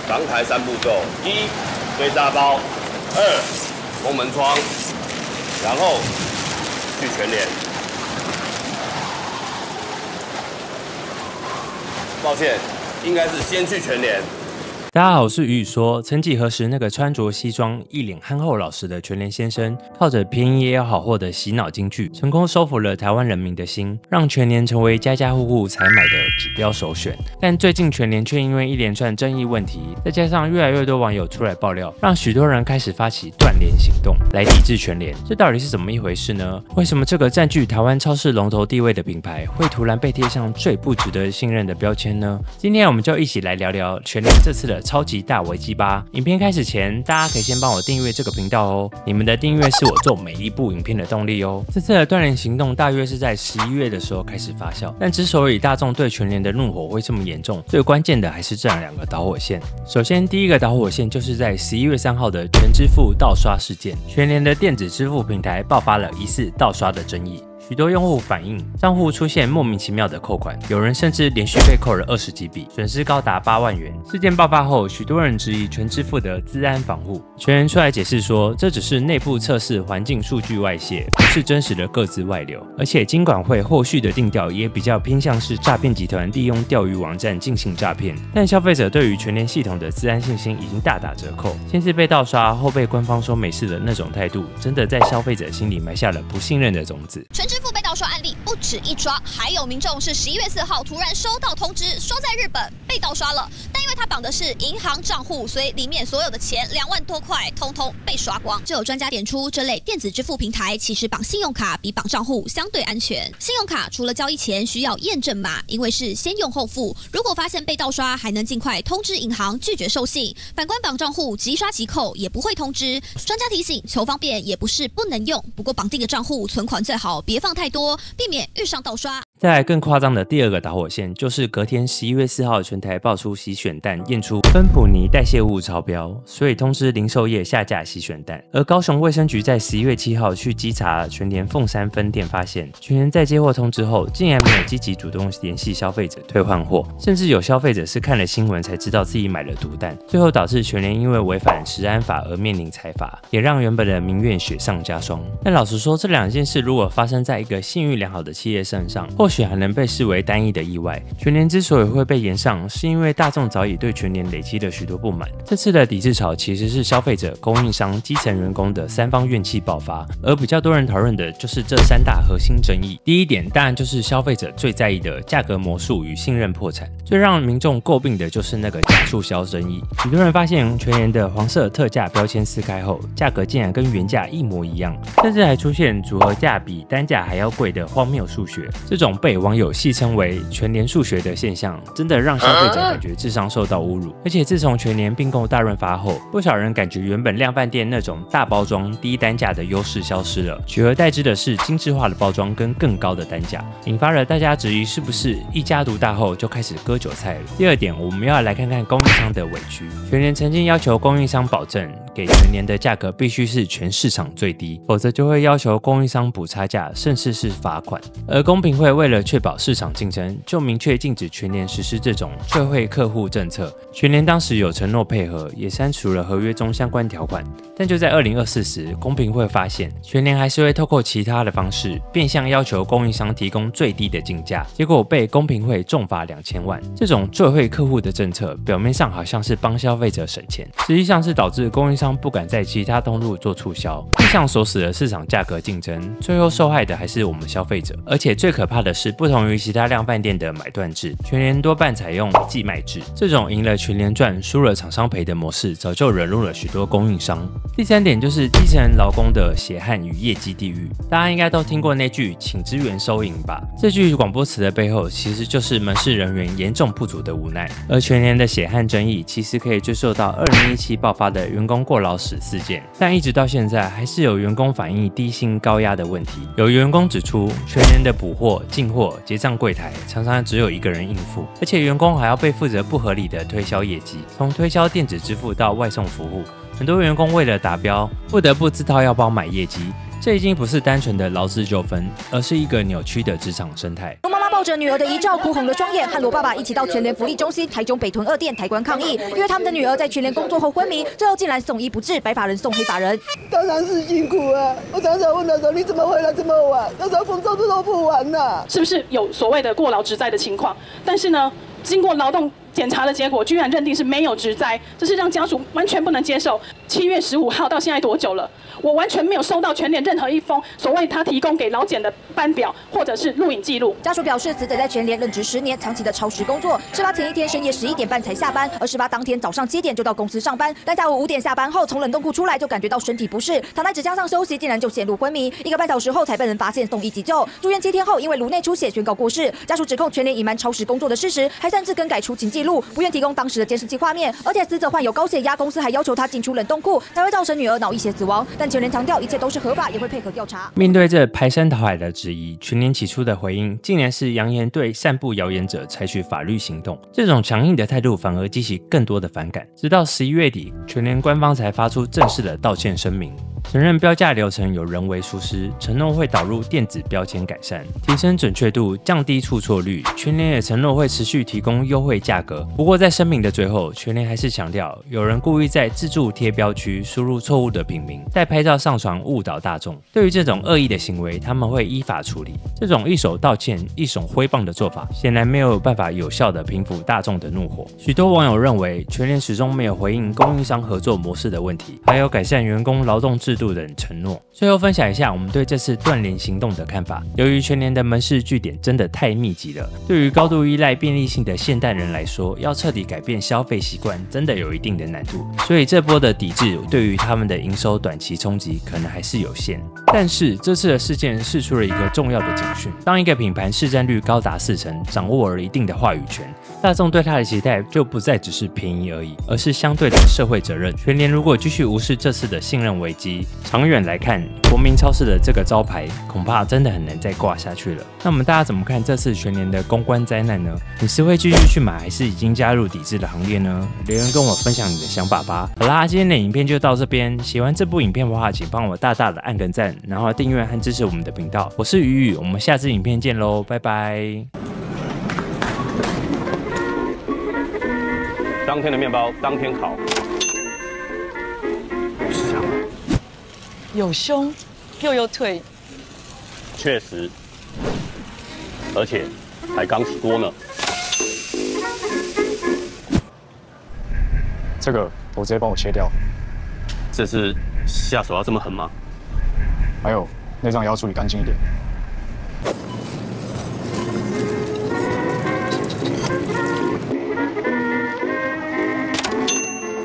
防台3步驟：1. 堆沙包；2. 封門窗，然後去全聯。抱歉，應該是先去全聯。大家好，我是宇說。曾幾何時，那個穿着西裝、一臉憨厚老實的全聯先生，靠着便宜也有好貨的洗腦金句，成功收服了台灣人民的心，讓全聯成為家家戶戶採買的指標首選。但最近全聯卻因為一連串爭議問題，再加上越來越多網友出來爆料，讓許多人開始發起斷聯行動，來抵制全聯。這到底是怎麼一回事呢？為什麼這個佔據台灣超市龍頭地位的品牌，會突然被貼上最不值得信任的標籤呢？今天我們就一起來聊聊全聯這次的超級大危機吧。影片開始前，大家可以先幫我訂閱這個頻道哦。你們的訂閱是我做每一部影片的動力哦。這次的斷聯行動大約是在11月的時候開始發酵，但之所以大眾對全聯的怒火會這麼嚴重，最關鍵的還是這兩個導火線。首先，第一個導火線就是在11月3號的全支付盜刷事件，全聯的電子支付平台爆發了疑似盜刷的爭議。許多用戶反映賬戶出現莫名其妙的扣款，有人甚至連續被扣了20幾筆，損失高達8萬元。事件爆發後，許多人質疑全支付的資安防護。全聯出來解釋說，這只是內部測試環境數據外洩，不是真實的個資外流。而且金管會後續的定調也比較偏向是詐騙集團利用釣魚網站進行詐騙。但消費者對於全聯系統的資安信心已經大打折扣，先是被盜刷，後被官方說沒事的那種態度，真的在消費者心裡埋下了不信任的種子。支付被盜刷案例不止一樁，還有民眾是11月4號突然收到通知，說在日本被盜刷了，但因為他綁的是銀行賬戶，所以裡面所有的錢2萬多塊，通通被刷光。就有專家點出，這類電子支付平台其實綁信用卡比綁賬戶相對安全。信用卡除了交易前需要驗證碼，因為是先用後付，如果發現被盜刷，還能盡快通知銀行拒絕授信。反觀綁賬戶，即刷即扣，也不會通知。專家提醒，求方便也不是不能用，不過綁定的賬戶存款最好別放太多，避免遇上盜刷。再來更誇張的第二個導火線，就是隔天11月4號全台爆出洗選蛋驗出芬普尼代謝物超標，所以通知零售業下架洗選蛋。而高雄衛生局在11月7號去稽查全聯鳳山分店，發現全聯在接獲通知後，竟然沒有積極主動聯繫消費者退換貨，甚至有消費者是看了新聞才知道自己買了毒蛋，最後導致全聯因為違反食安法而面臨裁罰，也讓原本的民怨雪上加霜。但老實說，這兩件事如果發生在一個信譽良好的企業身上，或許還能被視為單一的意外。全聯之所以會被炎上，是因為大眾早已對全聯累積了許多不滿。這次的抵制潮其實是消費者、供應商、基層員工的三方怨氣爆發，而比較多人討論的就是這3大核心爭議。第一點當然就是消費者最在意的價格魔術與信任破產，最讓民眾詬病的就是那個假促銷爭議。許多人發現全聯的黃色特價標籤撕開後，價格竟然跟原價一模一樣，甚至還出現組合價比單價還要貴的荒謬數學。這種被網友戲稱為全聯數學的現象，真的讓消費者感覺智商受到侮辱。而且自從全聯併購大潤發後，不少人感覺原本量販店那種大包裝低單價的優勢消失了，取而代之的是精緻化的包裝跟更高的單價，引發了大家質疑是不是一家獨大後就開始割韭菜了。第二點，我們要來看看供應商的委屈。全聯曾經要求供應商保證給全聯的價格必須是全市場最低，否則就會要求供應商補差價，甚至是罰款。而公平會為了確保市場競爭，就明確禁止全聯實施這種退匯客戶政策。全聯當時有承諾配合，也刪除了合約中相關條款。但就在2024時，公平會發現全聯還是會透過其他的方式，變相要求供應商提供最低的進價，結果被公平會重罰2000萬。這種退匯客戶的政策，表面上好像是幫消費者省錢，實際上是導致供應商不敢在其他通路做促銷，變相鎖死了市場價格競爭，最後受害的還是我們消費者。而且最可怕的是，不同於其他量贩店的買斷制，全聯多半採用寄賣制，這種贏了全聯賺、輸了廠商賠的模式，早就惹怒了許多供應商。第三點就是基層勞工的血汗與業績地獄，大家應該都聽過那句"請支援收銀吧"，這句廣播詞的背後，其實就是門市人員嚴重不足的無奈。而全聯的血汗爭議，其實可以追溯到2017爆發的員工過勞死事件，但一直到現在，還是有員工反映低薪高壓的問題。有員工指出，全聯的補貨、進貨、結賬櫃台常常只有一個人應付，而且員工還要被負責不合理的推銷業績，從推銷電子支付到外送服務，很多員工為了達標，不得不自掏腰包買業績。這已經不是單純的勞資糾紛，而是一個扭曲的職場生態。着女兒的遺照，哭紅了雙眼，和羅爸爸一起到全聯福利中心、台中北屯2店抬棺抗議，因為他們的女兒在全聯工作後昏迷，最後竟然送醫不治，白髮人送黑髮人。當然是辛苦啊！我常常問他說：“你怎麼回來這麼晚？那時候工作都不完了。”是不是有所謂的過勞職災的情況？但是呢，經過勞動檢查的結果，居然認定是沒有職災，這是讓家屬完全不能接受。7月15號到現在多久了？我完全沒有收到全聯任何一封所謂他提供給勞檢的班表或者是錄影記錄。家屬表示，死者在全聯任職10年，長期的超時工作，事發前一天深夜11點半才下班，而事發當天早上7點就到公司上班，但下午5點下班後，從冷凍庫出來就感覺到身體不適，躺在紙箱上休息，竟然就陷入昏迷，1個半小時後才被人發現送醫急救，住院7天後因為顱內出血宣告過世。家屬指控全聯隱瞞超時工作的事實，還擅自更改出勤記錄，不願提供當時的監視器畫面，而且死者患有高血壓，公司還要求他進出冷凍庫，才會造成女兒腦溢血死亡。但全聯強調一切都是合法，也會配合調查。面對這排山倒海的質疑，全聯起初的回應竟然是揚言對散布謠言者採取法律行動。這種強硬的態度反而激起更多的反感。直到11月底，全聯官方才發出正式的道歉聲明，承認標價流程有人為疏失，承諾會導入電子標籤改善，提升準確度，降低出錯率。全聯也承諾會持續提供優惠價格。不過在聲明的最後，全聯還是強調，有人故意在自助貼標區輸入錯誤的品名，再拍照上傳誤導大眾。對於這種惡意的行為，他們會依法處理。這種一手道歉、一手揮棒的做法，顯然沒有辦法有效地平復大眾的怒火。許多網友認為，全聯始終沒有回應供應商合作模式的問題，還有改善員工勞動制度等承諾。最後分享一下我們對這次斷聯行動的看法。由於全聯的門市據點真的太密集了，對於高度依賴便利性的現代人來說，要徹底改變消費習慣，真的有一定的難度。所以這波的抵制對於他們的營收短期衝擊可能還是有限。但是這次的事件釋出了一個重要的警訊：當一個品牌市占率高達40%，掌握了一定的話語權，大眾對它的期待就不再只是便宜而已，而是相對的社會責任。全聯如果繼續無視這次的信任危機，長遠來看，國民超市的這個招牌恐怕真的很難再掛下去了。那麼大家怎麼看這次全聯的公關災難呢？你是會繼續去買，還是已經加入抵制的行列呢？留言跟我分享你的想法吧。好啦，今天的影片就到這邊。喜歡這部影片的話，請幫我大大的按個讚，然後訂閱和支持我們的頻道。我是雨雨，我們下次影片見嘍，拜拜。當天的麵包當天烤，是這樣嗎？有胸又有腿，確實，而且還剛起鍋呢。這個我直接幫我切掉。這次下手要這麼狠嗎？還有內臟也要處理乾淨一點。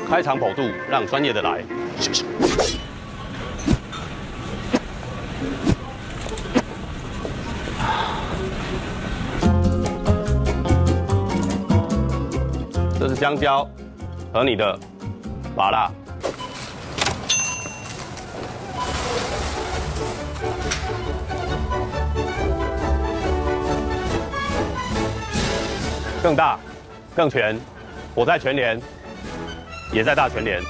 開腸剖肚，讓專業的來。这是香蕉和你的芭樂。更大、更全，我在全聯，也在大全聯。